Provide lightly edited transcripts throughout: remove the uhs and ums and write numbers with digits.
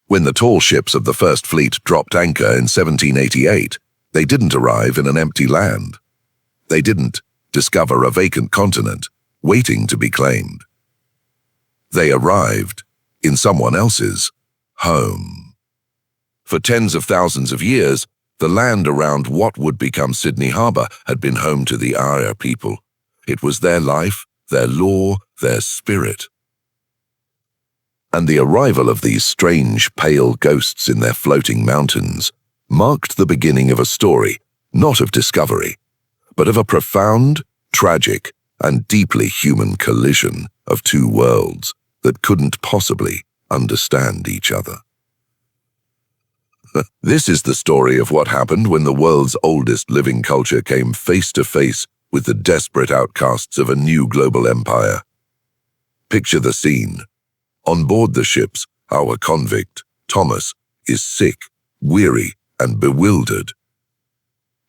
When the tall ships of the First Fleet dropped anchor in 1788, they didn't arrive in an empty land. They didn't discover a vacant continent waiting to be claimed. They arrived in someone else's home. For tens of thousands of years, the land around what would become Sydney Harbour had been home to the Yarrin people. It was their life, their law, their spirit. And the arrival of these strange, pale ghosts in their floating mountains marked the beginning of a story, not of discovery, but of a profound, tragic, and deeply human collision of two worlds that couldn't possibly understand each other. This is the story of what happened when the world's oldest living culture came face to face with the desperate outcasts of a new global empire. Picture the scene. On board the ships, our convict, Thomas, is sick, weary, and bewildered.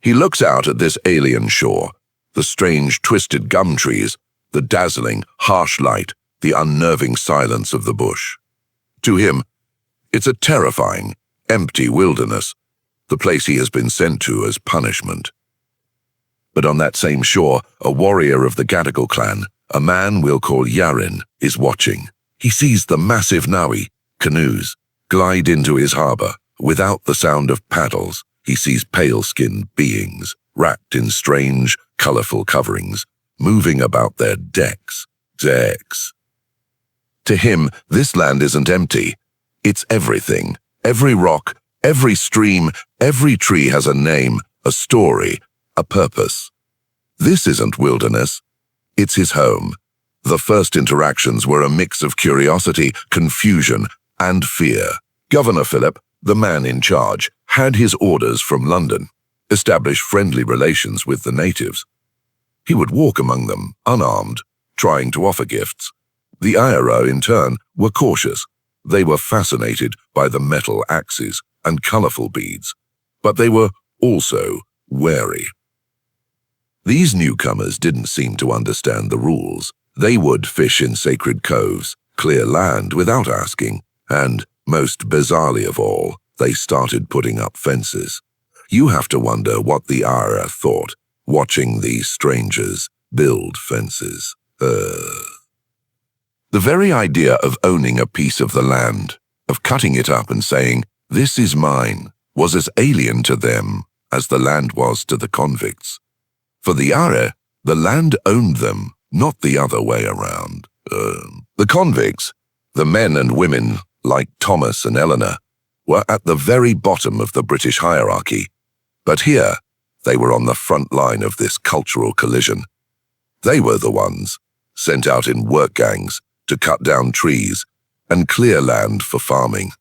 He looks out at this alien shore, the strange twisted gum trees, the dazzling, harsh light, the unnerving silence of the bush. To him, it's a terrifying, empty wilderness, the place he has been sent to as punishment. But on that same shore, a warrior of the Gadigal clan, a man we'll call Yarrin, is watching. He sees the massive Nawi, canoes, glide into his harbour. Without the sound of paddles, he sees pale-skinned beings, wrapped in strange, colourful coverings, moving about their decks. To him, this land isn't empty. It's everything. Every rock, every stream, every tree has a name, a story, a purpose. This isn't wilderness. It's his home. The first interactions were a mix of curiosity, confusion, and fear. Governor Philip, the man in charge, had his orders from London, establish friendly relations with the natives. He would walk among them, unarmed, trying to offer gifts. The Yarrin, in turn, were cautious. They were fascinated by the metal axes and colourful beads, but they were also wary. These newcomers didn't seem to understand the rules. They would fish in sacred coves, clear land without asking, and, most bizarrely of all, they started putting up fences. You have to wonder what the Yarrin thought, watching these strangers build fences. The very idea of owning a piece of the land, of cutting it up and saying, "This is mine," was as alien to them as the land was to the convicts. For the Yarrin, the land owned them, not the other way around. The convicts, the men and women like Thomas and Eleanor, were at the very bottom of the British hierarchy. But here, they were on the front line of this cultural collision. They were the ones sent out in work gangs to cut down trees and clear land for farming.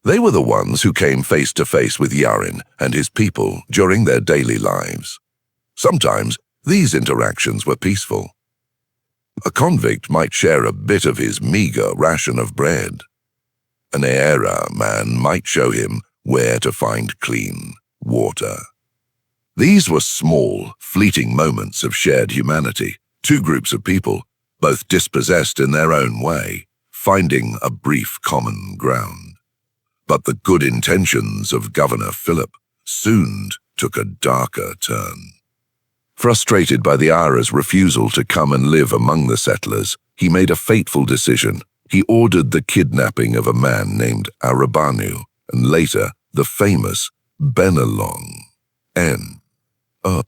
They were the ones who came face to face with Yarrin and his people during their daily lives. Sometimes these interactions were peaceful. A convict might share a bit of his meager ration of bread. An Yarrin man might show him where to find clean water. These were small, fleeting moments of shared humanity. Two groups of people, both dispossessed in their own way, finding a brief common ground. But the good intentions of Governor Philip soon took a darker turn. Frustrated by the Yarrin's refusal to come and live among the settlers, he made a fateful decision. He ordered the kidnapping of a man named Arabanu, and later the famous Benelong.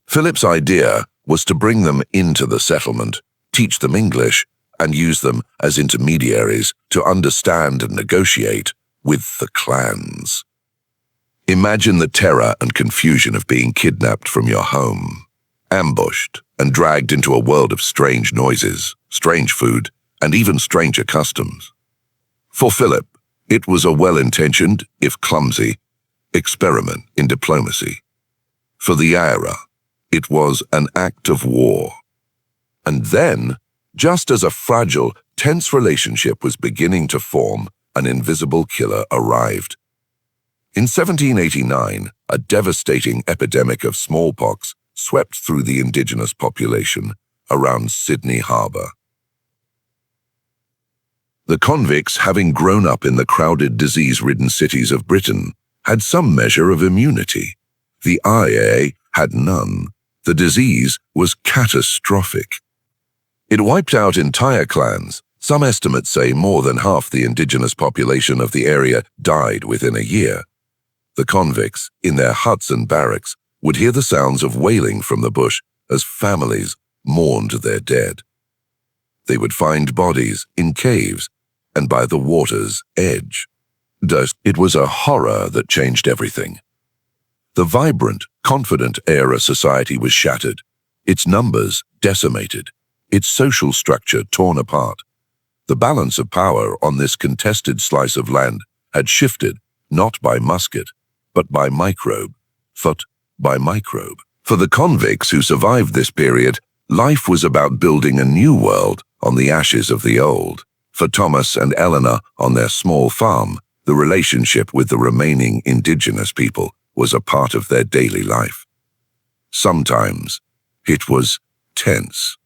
Philip's idea was to bring them into the settlement, teach them English, and use them as intermediaries to understand and negotiate with the clans. Imagine the terror and confusion of being kidnapped from your home, ambushed and dragged into a world of strange noises, strange food, and even stranger customs. For Philip, it was a well-intentioned, if clumsy, experiment in diplomacy. For the Yarrin, it was an act of war. And then, just as a fragile, tense relationship was beginning to form, an invisible killer arrived. In 1789, a devastating epidemic of smallpox swept through the indigenous population around Sydney Harbour. The convicts, having grown up in the crowded, disease-ridden cities of Britain, had some measure of immunity. The IA had none. The disease was catastrophic. It wiped out entire clans. Some estimates say more than half the indigenous population of the area died within a year. The convicts, in their huts and barracks, would hear the sounds of wailing from the bush as families mourned their dead. They would find bodies in caves and by the water's edge. It was a horror that changed everything. The vibrant, confident era society was shattered, its numbers decimated, its social structure torn apart. The balance of power on this contested slice of land had shifted, not by musket, but by microbe, foot by microbe. For the convicts who survived this period, life was about building a new world on the ashes of the old. For Thomas and Eleanor on their small farm, the relationship with the remaining indigenous people was a part of their daily life. Sometimes it was tense.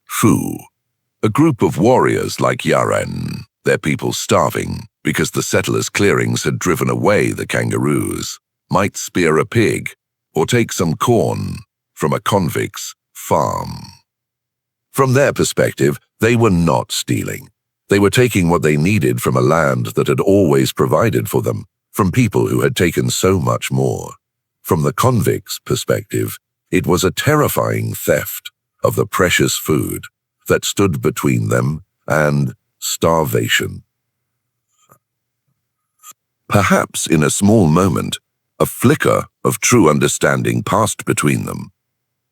Fu, a group of warriors like Yarrin, their people starving because the settlers' clearings had driven away the kangaroos, might spear a pig or take some corn from a convict's farm. From their perspective, they were not stealing. They were taking what they needed from a land that had always provided for them, from people who had taken so much more. From the convict's perspective, it was a terrifying theft of the precious food that stood between them and starvation. Perhaps in a small moment, a flicker of true understanding passed between them.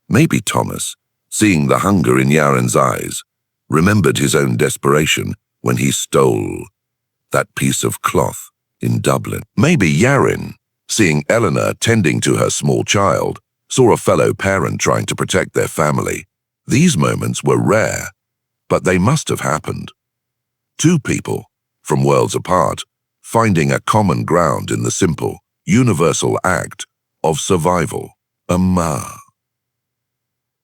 Maybe Thomas, seeing the hunger in Yarrin's eyes, remembered his own desperation when he stole that piece of cloth in Dublin. Maybe Yarrin, seeing Eleanor tending to her small child, saw a fellow parent trying to protect their family. These moments were rare, but they must have happened. Two people, from worlds apart, finding a common ground in the simple, universal act of survival.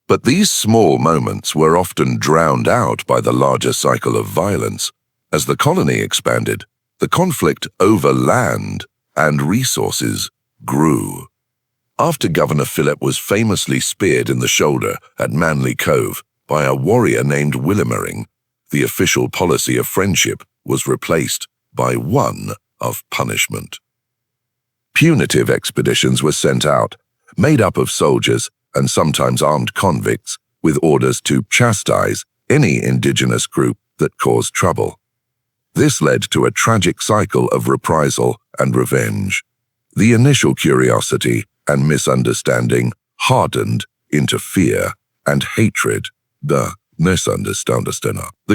But these small moments were often drowned out by the larger cycle of violence. As the colony expanded, the conflict over land and resources grew. After Governor Philip was famously speared in the shoulder at Manly Cove by a warrior named Willimering, the official policy of friendship was replaced by one of punishment. Punitive expeditions were sent out, made up of soldiers and sometimes armed convicts, with orders to chastise any indigenous group that caused trouble. This led to a tragic cycle of reprisal and revenge. The initial curiosity and misunderstanding hardened into fear and hatred. The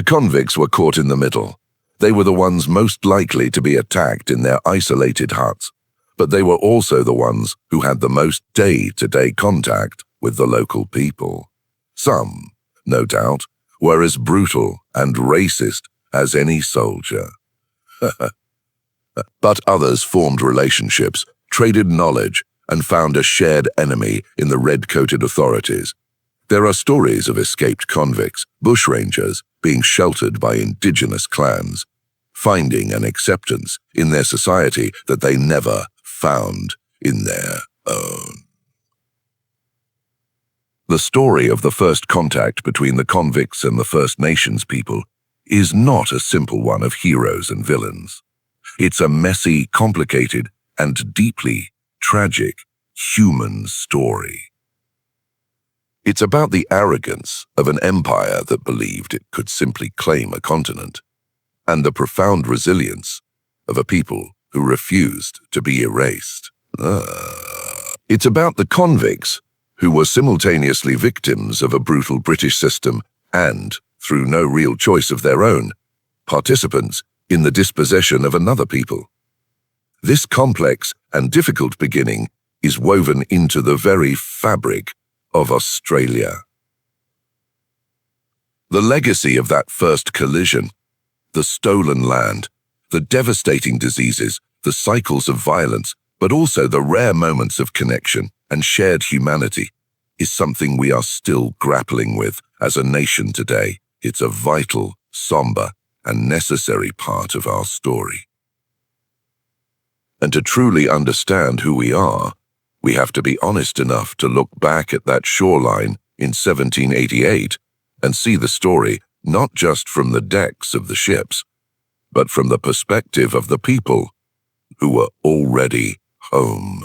convicts were caught in the middle. They were the ones most likely to be attacked in their isolated huts, but they were also the ones who had the most day-to-day contact with the local people. Some, no doubt, were as brutal and racist as any soldier. But others formed relationships, traded knowledge, and found a shared enemy in the red-coated authorities. There are stories of escaped convicts, bushrangers, being sheltered by indigenous clans, finding an acceptance in their society that they never found in their own. The story of the first contact between the convicts and the First Nations people is not a simple one of heroes and villains. It's a messy, complicated, and deeply tragic human story. It's about the arrogance of an empire that believed it could simply claim a continent, and the profound resilience of a people who refused to be erased. It's about the convicts who were simultaneously victims of a brutal British system and, through no real choice of their own, participants in the dispossession of another people. This complex and difficult beginning is woven into the very fabric of Australia. The legacy of that first collision, the stolen land, the devastating diseases, the cycles of violence, but also the rare moments of connection and shared humanity, is something we are still grappling with as a nation today. It's a vital, somber, and necessary part of our story. And to truly understand who we are, we have to be honest enough to look back at that shoreline in 1788 and see the story not just from the decks of the ships, but from the perspective of the people who were already home.